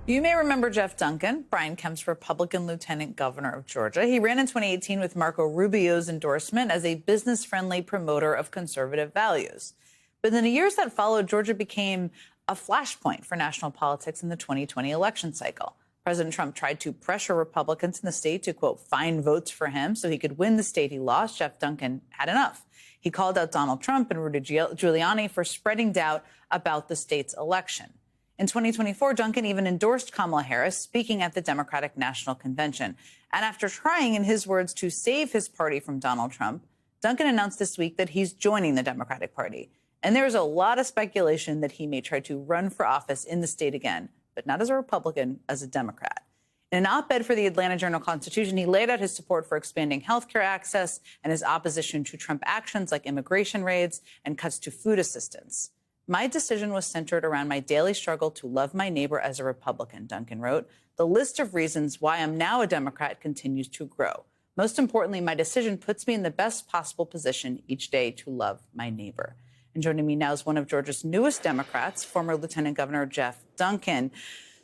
You may remember Jeff Duncan, Brian Kemp's Republican lieutenant governor of Georgia. He ran in 2018 with Marco Rubio's endorsement as a business-friendly promoter of conservative values. But in the years that followed, Georgia became a flashpoint for national politics in the 2020 election cycle. President Trump tried to pressure Republicans in the state to, quote, find votes for him so he could win the state he lost. Jeff Duncan had enough. He called out Donald Trump and Rudy Giuliani for spreading doubt about the state's election. In 2024, Duncan even endorsed Kamala Harris, speaking at the Democratic National Convention. And after trying, in his words, to save his party from Donald Trump, Duncan announced this week that he's joining the Democratic Party. And there's a lot of speculation that he may try to run for office in the state again, but not as a Republican, as a Democrat. In an op-ed for the Atlanta Journal-Constitution, he laid out his support for expanding health care access and his opposition to Trump actions like immigration raids and cuts to food assistance. My decision was centered around my daily struggle to love my neighbor as a Republican, Duncan wrote. The list of reasons why I'm now a Democrat continues to grow. Most importantly, my decision puts me in the best possible position each day to love my neighbor. And joining me now is one of Georgia's newest Democrats, former Lieutenant Governor Jeff Duncan.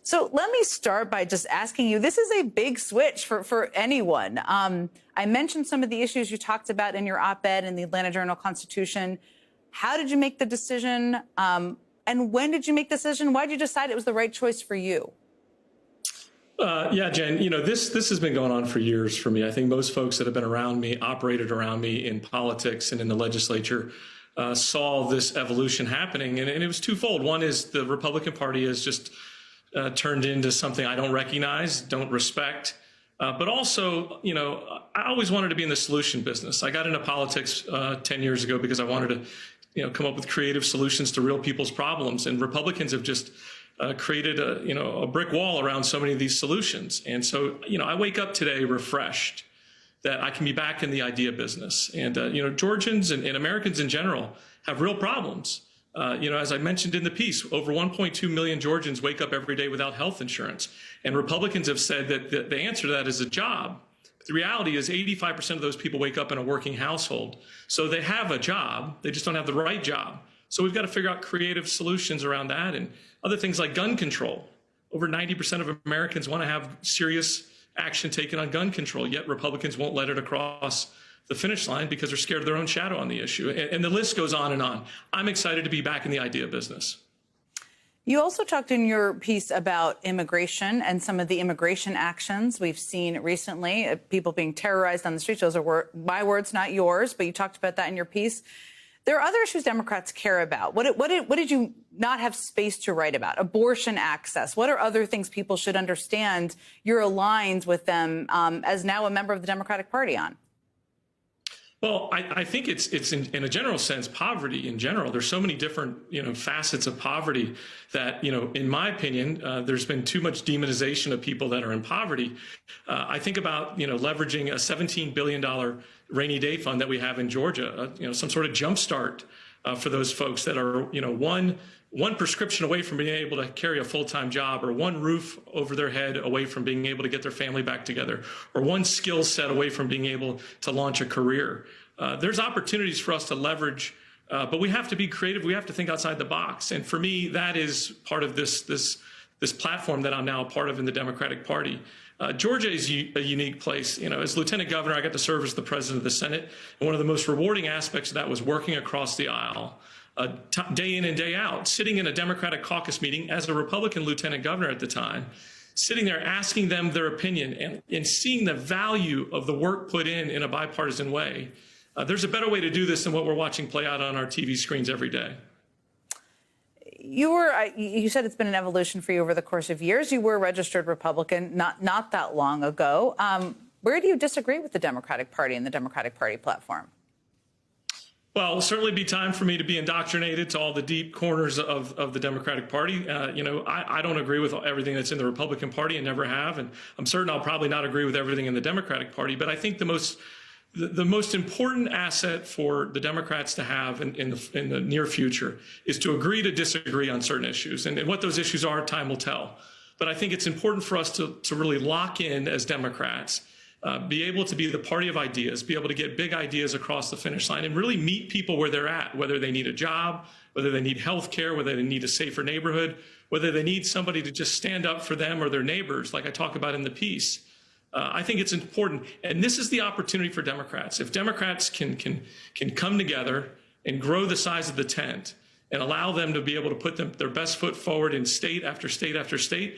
So let me start by just asking you, this is a big switch for anyone. I mentioned some of the issues you talked about in your op-ed in the Atlanta Journal-Constitution. How did you make the decision? And when did you make the decision? Why did you decide it was the right choice for you? Yeah, Jen, you know, this has been going on for years for me. I think most folks that have been around me, operated around me in politics and in the legislature, saw this evolution happening. And it was twofold. One is the Republican Party has just turned into something I don't recognize, don't respect. But also, you know, I always wanted to be in the solution business. I got into politics 10 years ago because I wanted to, you know, come up with creative solutions to real people's problems. And Republicans have just created a brick wall around so many of these solutions. And so, you know, I wake up today refreshed that I can be back in the idea business. And, you know, Georgians and Americans in general have real problems. You know, as I mentioned in the piece, over 1.2 million Georgians wake up every day without health insurance. And Republicans have said that the answer to that is a job. But the reality is 85% of those people wake up in a working household. So they have a job, they just don't have the right job. So we've got to figure out creative solutions around that and other things like gun control. Over 90% of Americans want to have serious action taken on gun control, yet Republicans won't let it across the finish line because they're scared of their own shadow on the issue. And the list goes on and on. I'm excited to be back in the idea business. You also talked in your piece about immigration and some of the immigration actions we've seen recently, people being terrorized on the streets. Those are my words, not yours, but you talked about that in your piece. There are other issues Democrats care about. What did you not have space to write about? Abortion access. What are other things people should understand you're aligned with them as now a member of the Democratic Party on? Well, I think it's in a general sense, poverty in general. There's so many different, you know, facets of poverty that, you know, in my opinion, there's been too much demonization of people that are in poverty. I think about, you know, leveraging a $17 billion rainy day fund that we have in Georgia, you know, some sort of jumpstart for those folks that are, you know, one prescription away from being able to carry a full-time job, or one roof over their head away from being able to get their family back together, or one skill set away from being able to launch a career. There's opportunities for us to leverage, but we have to be creative. We have to think outside the box. And for me, that is part of this platform that I'm now a part of in the Democratic Party. Georgia is a unique place. You know, as Lieutenant Governor, I got to serve as the President of the Senate. And one of the most rewarding aspects of that was working across the aisle, day in and day out, sitting in a Democratic caucus meeting as a Republican Lieutenant Governor at the time, sitting there asking them their opinion and seeing the value of the work put in a bipartisan way. There's a better way to do this than what we're watching play out on our TV screens every day. You said it's been an evolution for you over the course of years. You were a registered Republican not that long ago. Where do you disagree with the Democratic Party and the Democratic Party platform? Well, it'll certainly be time for me to be indoctrinated to all the deep corners of the Democratic Party. You know, I don't agree with everything that's in the Republican Party and never have. And I'm certain I'll probably not agree with everything in the Democratic Party. But I think the most important asset for the Democrats to have in the near future is to agree to disagree on certain issues. And what those issues are, time will tell. But I think it's important for us to really lock in as Democrats, be able to be the party of ideas, be able to get big ideas across the finish line and really meet people where they're at, whether they need a job, whether they need health care, whether they need a safer neighborhood, whether they need somebody to just stand up for them or their neighbors, like I talk about in the piece. I think it's important. And this is the opportunity for Democrats. If Democrats can come together and grow the size of the tent and allow them to be able to put their best foot forward in state after state after state,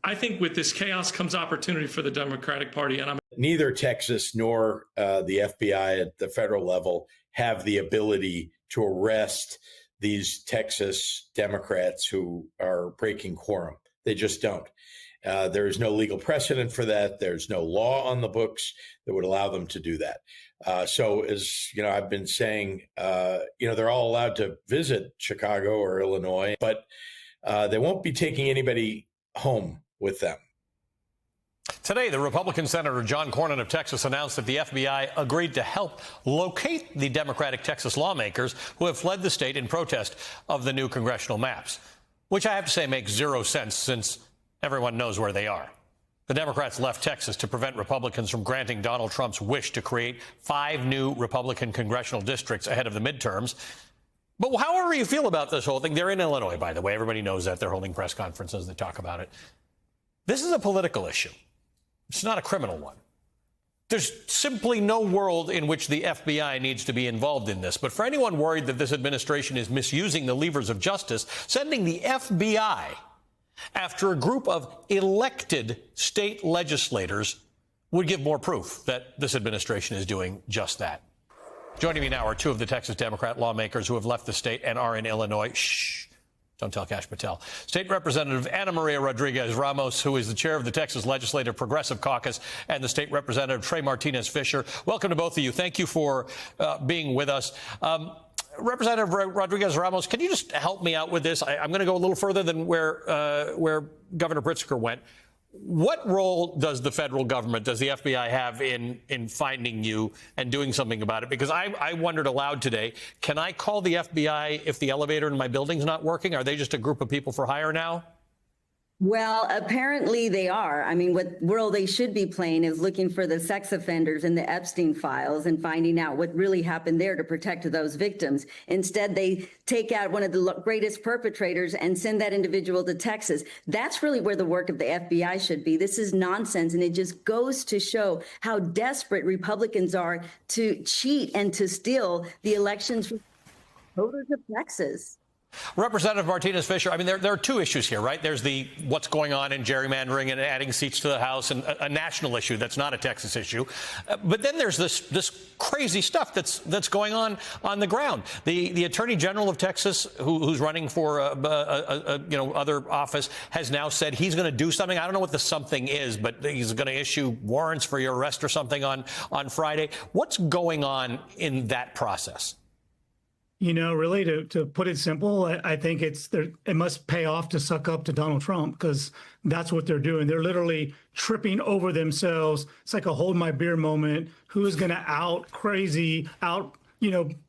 I think with this chaos comes opportunity for the Democratic Party. And neither Texas nor the FBI at the federal level have the ability to arrest these Texas Democrats who are breaking quorum. They just don't. There is no legal precedent for that. There's no law on the books that would allow them to do that. So as you know, I've been saying, they're all allowed to visit Chicago or Illinois, but they won't be taking anybody home with them. Today, the Republican Senator John Cornyn of Texas announced that the FBI agreed to help locate the Democratic Texas lawmakers who have fled the state in protest of the new congressional maps, which I have to say makes zero sense since everyone knows where they are. The Democrats left Texas to prevent Republicans from granting Donald Trump's wish to create 5 new Republican congressional districts ahead of the midterms. But however you feel about this whole thing, they're in Illinois, by the way. Everybody knows that. They're holding press conferences. They talk about it. This is a political issue. It's not a criminal one. There's simply no world in which the FBI needs to be involved in this. But for anyone worried that this administration is misusing the levers of justice, sending the FBI after a group of elected state legislators would give more proof that this administration is doing just that. Joining me now are 2 of the Texas Democrat lawmakers who have left the state and are in Illinois. Shh. Don't tell Kash Patel. State Representative Ana Maria Rodriguez Ramos, who is the chair of the Texas Legislative Progressive Caucus, and the State Representative Trey Martinez Fisher. Welcome to both of you. Thank you for being with us. Representative Rodriguez Ramos, can you just help me out with this? I'm going to go a little further than where Governor Pritzker went. What role does the federal government, does the FBI have in finding you and doing something about it? Because I wondered aloud today, can I call the FBI if the elevator in my building's not working? Are they just a group of people for hire now? Well, apparently they are. I mean, what role they should be playing is looking for the sex offenders in the Epstein files and finding out what really happened there to protect those victims. Instead, they take out one of the greatest perpetrators and send that individual to Texas. That's really where the work of the FBI should be. This is nonsense, and it just goes to show how desperate Republicans are to cheat and to steal the elections from voters of Texas. Representative Martinez Fisher, I mean, there are 2 issues here, right? There's the what's going on in gerrymandering and adding seats to the House, and a national issue that's not a Texas issue. But then there's this crazy stuff that's going on the ground. The Attorney General of Texas, who's running for other office, has now said he's going to do something. I don't know what the something is, but he's going to issue warrants for your arrest or something on Friday. What's going on in that process? You know, really, to put it simple, I think it must pay off to suck up to Donald Trump, because that's what they're doing. They're literally tripping over themselves. It's like a hold my beer moment. Who is going to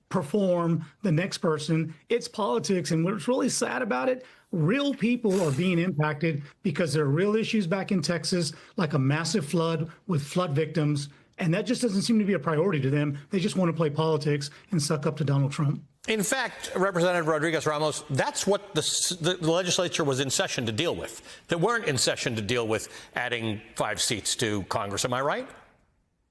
perform the next person? It's politics. And what's really sad about it, real people are being impacted because there are real issues back in Texas, like a massive flood with flood victims. And that just doesn't seem to be a priority to them. They just want to play politics and suck up to Donald Trump. In fact, Representative Rodriguez Ramos, that's what the legislature was in session to deal with. They weren't in session to deal with adding 5 seats to Congress. Am I right?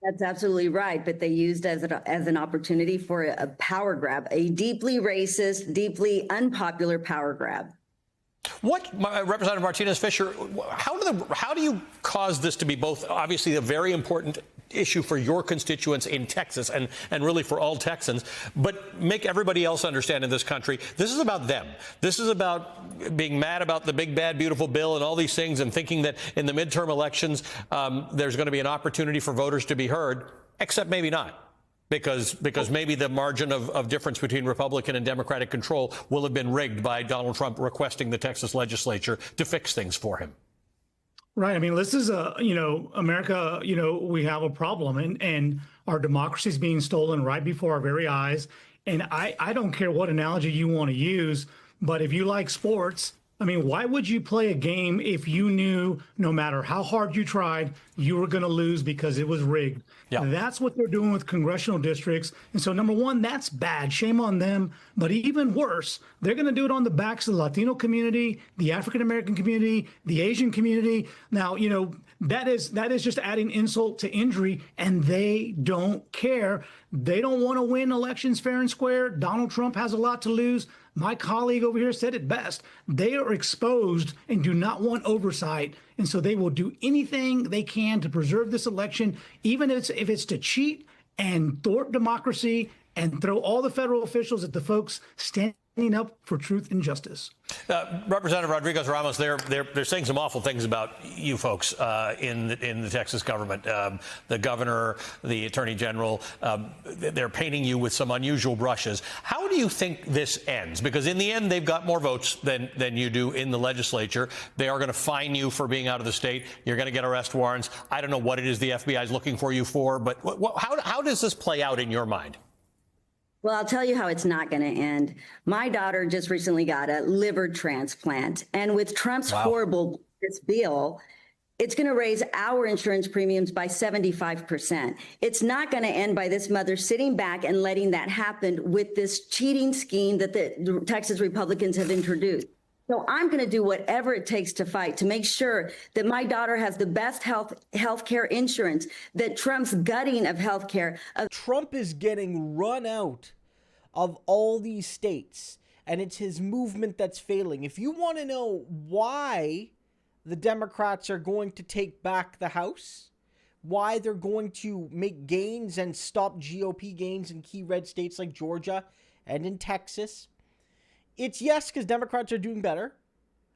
That's absolutely right. But they used as an opportunity for a power grab, a deeply racist, deeply unpopular power grab. Representative Martinez Fisher, how do you cause this to be both obviously a very important issue for your constituents in Texas and really for all Texans, but make everybody else understand in this country, this is about them. This is about being mad about the big, bad, beautiful bill and all these things and thinking that in the midterm elections, there's going to be an opportunity for voters to be heard, except maybe not. Because maybe the margin of difference between Republican and Democratic control will have been rigged by Donald Trump requesting the Texas legislature to fix things for him. Right. I mean, this is America, we have a problem and our democracy is being stolen right before our very eyes. And I don't care what analogy you want to use, but if you like sports, I mean, why would you play a game if you knew no matter how hard you tried, you were going to lose because it was rigged? Yeah. That's what they're doing with congressional districts. And so, number one, that's bad. Shame on them. But even worse, they're going to do it on the backs of the Latino community, the African-American community, the Asian community. Now, you know, that is just adding insult to injury, and they don't care. They don't want to win elections fair and square. Donald Trump has a lot to lose. My colleague over here said it best. They are exposed and do not want oversight. And so they will do anything they can to preserve this election, even if it's to cheat and thwart democracy and throw all the federal officials at the folks standing up for truth and justice. Representative Rodriguez-Ramos, they're saying some awful things about you folks in the Texas government. The governor, the attorney general, they're painting you with some unusual brushes. How do you think this ends? Because in the end, they've got more votes than you do in the legislature. They are going to fine you for being out of the state. You're going to get arrest warrants. I don't know what it is the FBI is looking for you for, but how does this play out in your mind? Well, I'll tell you how it's not going to end. My daughter just recently got a liver transplant. And with Trump's horrible bill, it's going to raise our insurance premiums by 75%. It's not going to end by this mother sitting back and letting that happen with this cheating scheme that the Texas Republicans have introduced. So I'm going to do whatever it takes to fight to make sure that my daughter has the best health care insurance, that Trump's gutting of health care. Trump is getting run out of all these states, and it's his movement that's failing. If you want to know why the Democrats are going to take back the House, why they're going to make gains and stop GOP gains in key red states like Georgia and in Texas, it's yes, because Democrats are doing better.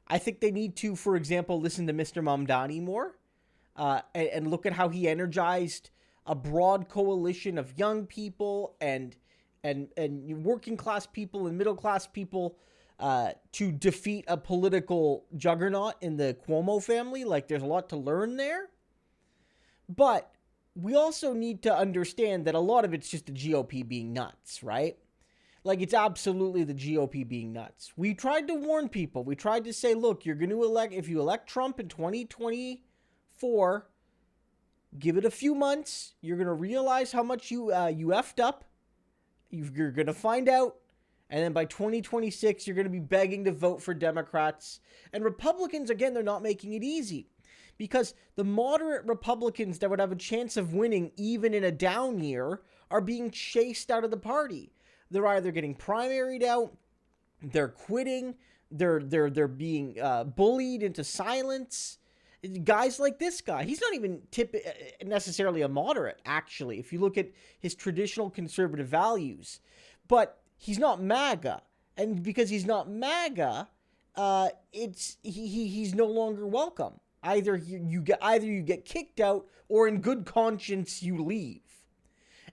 I think they need to, for example, listen to Mr. Mamdani more and look at how he energized a broad coalition of young people and working class people and middle class people to defeat a political juggernaut in the Cuomo family. Like, there's a lot to learn there. But we also need to understand that a lot of it's just the GOP being nuts, right? Like, it's absolutely the GOP being nuts. We tried to warn people. We tried to say, look, you're going to elect, if you elect Trump in 2024, give it a few months. You're going to realize how much you effed up. You're going to find out. And then by 2026, you're going to be begging to vote for Democrats. And Republicans, again, they're not making it easy. Because the moderate Republicans that would have a chance of winning even in a down year are being chased out of the party. They're either getting primaried out, they're quitting, they're being bullied into silence. Guys like this guy, he's not even necessarily a moderate, actually, if you look at his traditional conservative values. But he's not MAGA. And because he's not MAGA, he's no longer welcome. Either you get kicked out, or in good conscience you leave.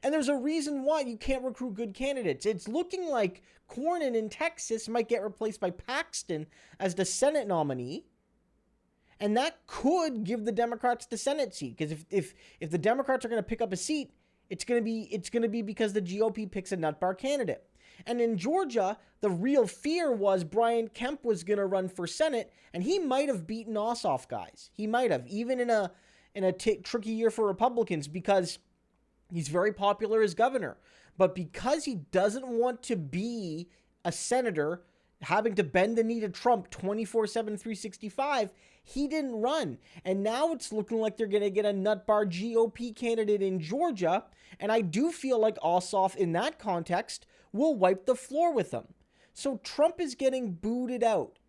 And there's a reason why you can't recruit good candidates. It's looking like Cornyn in Texas might get replaced by Paxton as the Senate nominee. And that could give the Democrats the Senate seat. Because if the Democrats are going to pick up a seat, it's going to be because the GOP picks a nutbar candidate. And in Georgia, the real fear was Brian Kemp was going to run for Senate, and he might have beaten Ossoff, guys. He might have, even in a tricky year for Republicans, because he's very popular as governor. But because he doesn't want to be a senator having to bend the knee to Trump 24/7, 365, he didn't run. And now it's looking like they're going to get a nutbar GOP candidate in Georgia. And I do feel like Ossoff, in that context, will wipe the floor with him. So Trump is getting booted out.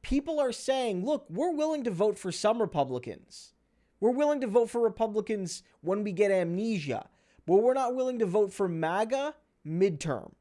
People are saying, look, we're willing to vote for some Republicans. We're willing to vote for Republicans when we get amnesia. But we're not willing to vote for MAGA midterm.